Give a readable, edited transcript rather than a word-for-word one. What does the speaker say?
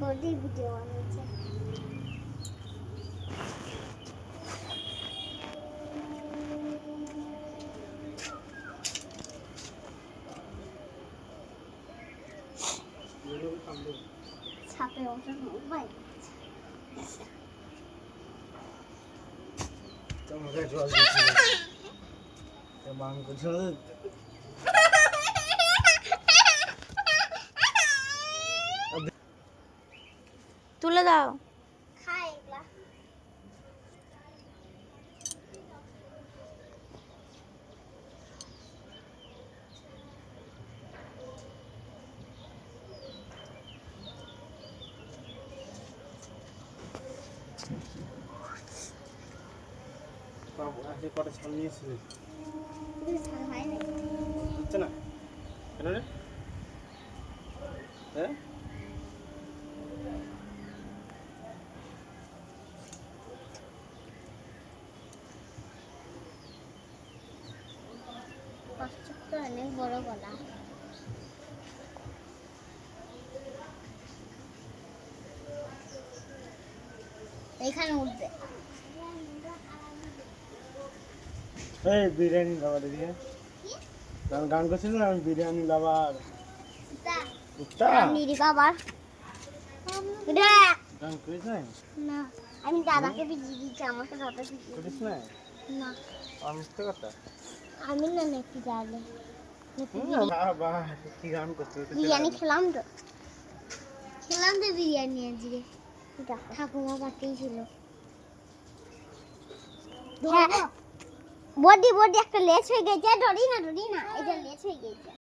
Body video বানাচ্ছে। ছাপে ওটা মোবাইল তোমাকে জল দিচ্ছি মাংস ঝোল তুলে দাও। খাই এগুলা। আজকে কটা ছাল নিয়েছিলি ছাড় হয় না। হচ্ছে না কেন রে হ্যাঁ কষ্টটা অনেক বড় গলা। এখানে উঠবে। এই বিরিয়ানি লাবা দেখি গান গান করছিল না আমি বিরিয়ানি লাবার উঠতা নিরি বাবার গান করিস না না আমি দাদাকে ভিজিয়ে দিচ্ছি আমাকে দাদা ভিজিয়ে করিস না না আমি মিথ্যে কথা আমি না নাকি জানে বাবা কি গান করতে বিরিয়ানি খেলাম তো বিরিয়ানি আজকে ঠাকুমা পাঠিয়েছিল। বডি একটা লেজ হয়ে গেছে। ডরি না এটা লেজ হয়ে গেছে।